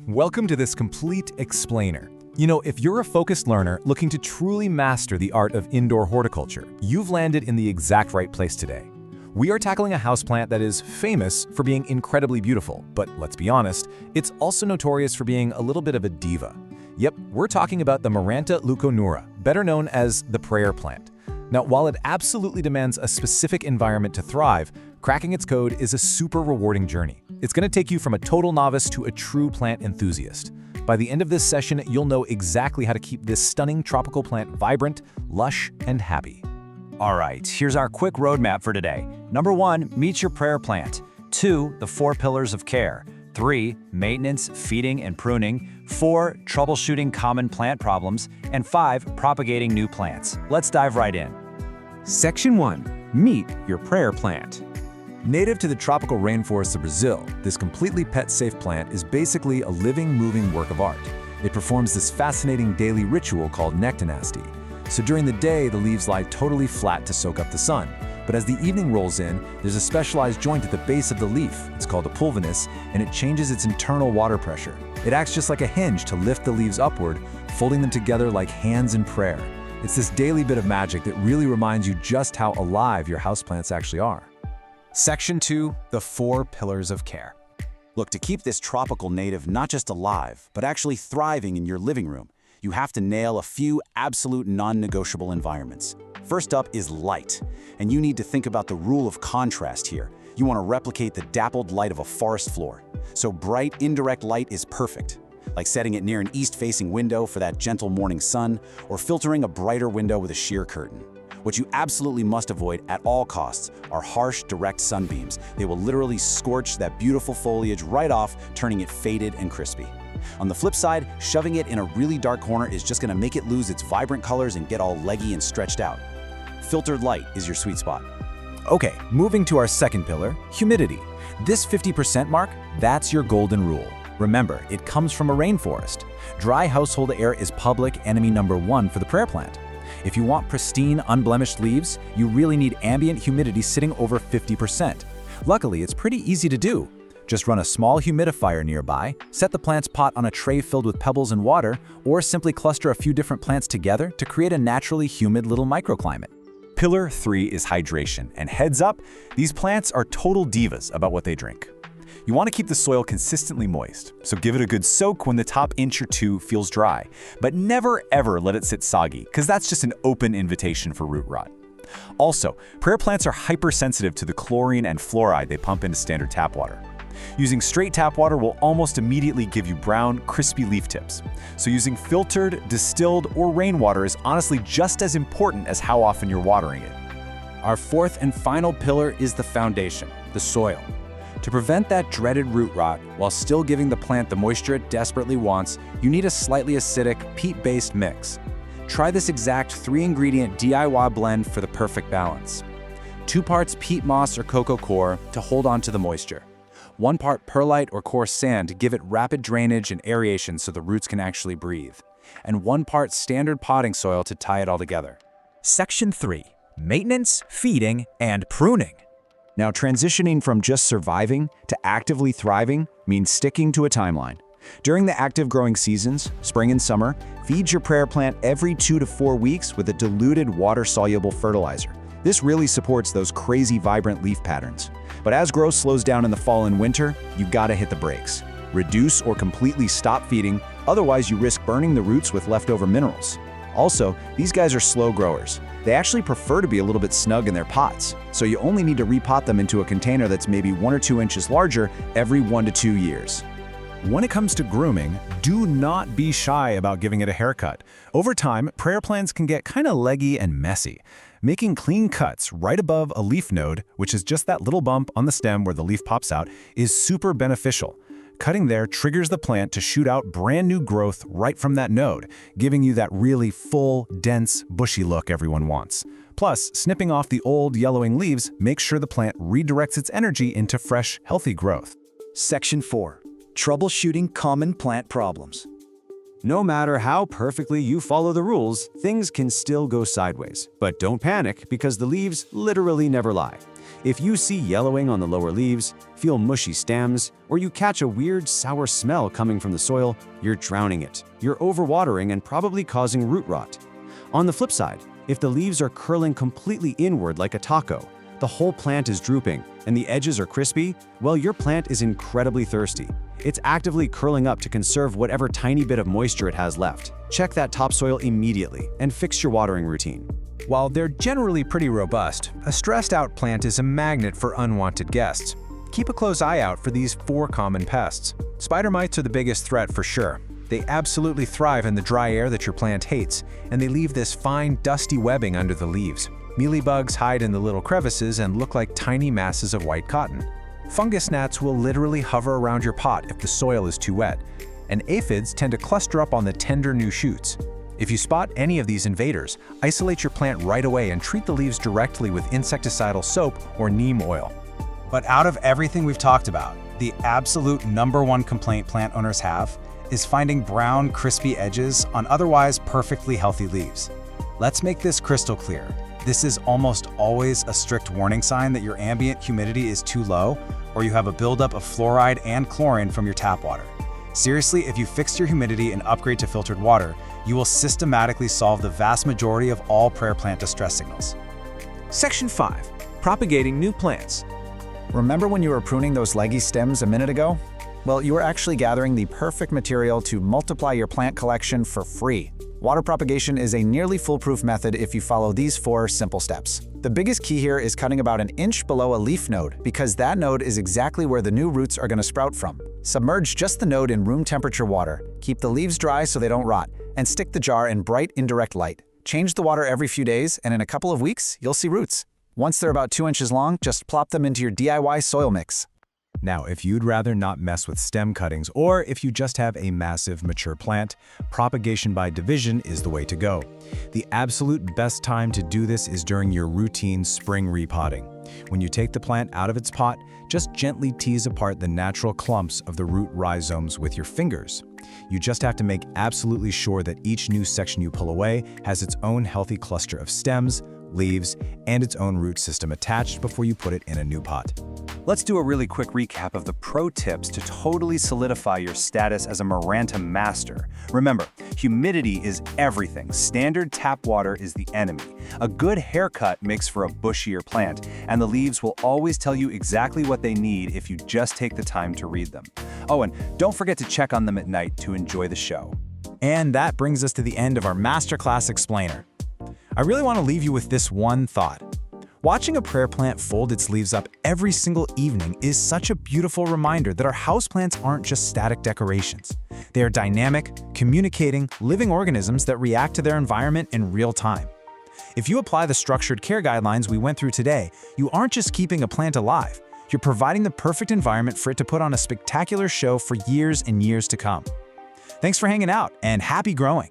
Welcome to this complete explainer. You know, if you're a focused learner looking to truly master the art of indoor horticulture, you've landed in the exact right place today. We are tackling a houseplant that is famous for being incredibly beautiful, but let's be honest, it's also notorious for being a little bit of a diva. Yep, we're talking about the Maranta leuconeura, better known as the prayer plant. Now, while it absolutely demands a specific environment to thrive, cracking its code is a super rewarding journey. It's going to take you from a total novice to a true plant enthusiast. By the end of this session, you'll know exactly how to keep this stunning tropical plant vibrant, lush, and happy. All right, here's our quick roadmap for today. Number 1, meet your prayer plant. 2, the 4 pillars of care. 3, maintenance, feeding, and pruning. 4, troubleshooting common plant problems. And 5, propagating new plants. Let's dive right in. Section 1. Meet your prayer plant. Native to the tropical rainforests of Brazil, this completely pet-safe plant is basically a living, moving work of art. It performs this fascinating daily ritual called nectanasty. So during the day, the leaves lie totally flat to soak up the sun. But as the evening rolls in, there's a specialized joint at the base of the leaf. It's called a pulvinus, and it changes its internal water pressure. It acts just like a hinge to lift the leaves upward, folding them together like hands in prayer. It's this daily bit of magic that really reminds you just how alive your houseplants actually are. Section 2, the 4 pillars of care. Look, to keep this tropical native not just alive, but actually thriving in your living room, you have to nail a few absolute non-negotiable environments. First up is light, and you need to think about the rule of contrast here. You want to replicate the dappled light of a forest floor. So bright, indirect light is perfect, like setting it near an east-facing window for that gentle morning sun, or filtering a brighter window with a sheer curtain. What you absolutely must avoid at all costs are harsh, direct sunbeams. They will literally scorch that beautiful foliage right off, turning it faded and crispy. On the flip side, shoving it in a really dark corner is just going to make it lose its vibrant colors and get all leggy and stretched out. Filtered light is your sweet spot. Okay, moving to our second pillar, humidity. This 50% mark, that's your golden rule. Remember, it comes from a rainforest. Dry household air is public enemy number 1 for the prayer plant. If you want pristine, unblemished leaves, you really need ambient humidity sitting over 50%. Luckily, it's pretty easy to do. Just run a small humidifier nearby, set the plant's pot on a tray filled with pebbles and water, or simply cluster a few different plants together to create a naturally humid little microclimate. Pillar 3 is hydration, and heads up, these plants are total divas about what they drink. You want to keep the soil consistently moist, so give it a good soak when the top inch or 2 feels dry. But never ever let it sit soggy, because that's just an open invitation for root rot. Also, prayer plants are hypersensitive to the chlorine and fluoride they pump into standard tap water. Using straight tap water will almost immediately give you brown, crispy leaf tips. So using filtered, distilled, or rainwater is honestly just as important as how often you're watering it. Our fourth and final pillar is the foundation, the soil. To prevent that dreaded root rot while still giving the plant the moisture it desperately wants, you need a slightly acidic, peat-based mix. Try this exact 3-ingredient DIY blend for the perfect balance. 2 parts peat moss or cocoa coir to hold on to the moisture. 1 part perlite or coarse sand to give it rapid drainage and aeration so the roots can actually breathe. And 1 part standard potting soil to tie it all together. Section 3, maintenance, feeding, and pruning. Now, transitioning from just surviving to actively thriving means sticking to a timeline. During the active growing seasons, spring and summer, feed your prayer plant every 2 to 4 weeks with a diluted water-soluble fertilizer. This really supports those crazy vibrant leaf patterns. But as growth slows down in the fall and winter, you gotta hit the brakes. Reduce or completely stop feeding, otherwise you risk burning the roots with leftover minerals. Also, these guys are slow growers. They actually prefer to be a little bit snug in their pots, so you only need to repot them into a container that's maybe 1 or 2 inches larger every 1 to 2 years. When it comes to grooming, do not be shy about giving it a haircut. Over time, prayer plants can get kind of leggy and messy. Making clean cuts right above a leaf node, which is just that little bump on the stem where the leaf pops out, is super beneficial. Cutting there triggers the plant to shoot out brand new growth right from that node, giving you that really full, dense, bushy look everyone wants. Plus, snipping off the old, yellowing leaves makes sure the plant redirects its energy into fresh, healthy growth. Section 4. Troubleshooting common plant problems. No matter how perfectly you follow the rules, things can still go sideways. But don't panic, because the leaves literally never lie. If you see yellowing on the lower leaves, feel mushy stems, or you catch a weird sour smell coming from the soil, you're drowning it. You're overwatering and probably causing root rot. On the flip side, if the leaves are curling completely inward like a taco, the whole plant is drooping, and the edges are crispy, well, your plant is incredibly thirsty. It's actively curling up to conserve whatever tiny bit of moisture it has left. Check that topsoil immediately and fix your watering routine. While they're generally pretty robust, a stressed-out plant is a magnet for unwanted guests. Keep a close eye out for these 4 common pests. Spider mites are the biggest threat for sure. They absolutely thrive in the dry air that your plant hates, and they leave this fine, dusty webbing under the leaves. Mealybugs hide in the little crevices and look like tiny masses of white cotton. Fungus gnats will literally hover around your pot if the soil is too wet, and aphids tend to cluster up on the tender new shoots. If you spot any of these invaders, isolate your plant right away and treat the leaves directly with insecticidal soap or neem oil. But out of everything we've talked about, the absolute #1 complaint plant owners have is finding brown, crispy edges on otherwise perfectly healthy leaves. Let's make this crystal clear. This is almost always a strict warning sign that your ambient humidity is too low or you have a buildup of fluoride and chlorine from your tap water. Seriously, if you fix your humidity and upgrade to filtered water, you will systematically solve the vast majority of all prayer plant distress signals. Section 5. Propagating new plants. Remember when you were pruning those leggy stems a minute ago? Well, you were actually gathering the perfect material to multiply your plant collection for free. Water propagation is a nearly foolproof method if you follow these 4 simple steps. The biggest key here is cutting about an inch below a leaf node, because that node is exactly where the new roots are going to sprout from. Submerge just the node in room temperature water, keep the leaves dry so they don't rot, and stick the jar in bright indirect light. Change the water every few days, and in a couple of weeks, you'll see roots. Once they're about 2 inches long, just plop them into your DIY soil mix. Now, if you'd rather not mess with stem cuttings, or if you just have a massive mature plant, propagation by division is the way to go. The absolute best time to do this is during your routine spring repotting. When you take the plant out of its pot, just gently tease apart the natural clumps of the root rhizomes with your fingers. You just have to make absolutely sure that each new section you pull away has its own healthy cluster of stems, leaves, and its own root system attached before you put it in a new pot. Let's do a really quick recap of the pro tips to totally solidify your status as a Maranta master. Remember, humidity is everything. Standard tap water is the enemy. A good haircut makes for a bushier plant, and the leaves will always tell you exactly what they need if you just take the time to read them. Oh, and don't forget to check on them at night to enjoy the show. And that brings us to the end of our Masterclass Explainer. I really want to leave you with this one thought. Watching a prayer plant fold its leaves up every single evening is such a beautiful reminder that our houseplants aren't just static decorations. They are dynamic, communicating, living organisms that react to their environment in real time. If you apply the structured care guidelines we went through today, you aren't just keeping a plant alive, you're providing the perfect environment for it to put on a spectacular show for years and years to come. Thanks for hanging out, and happy growing!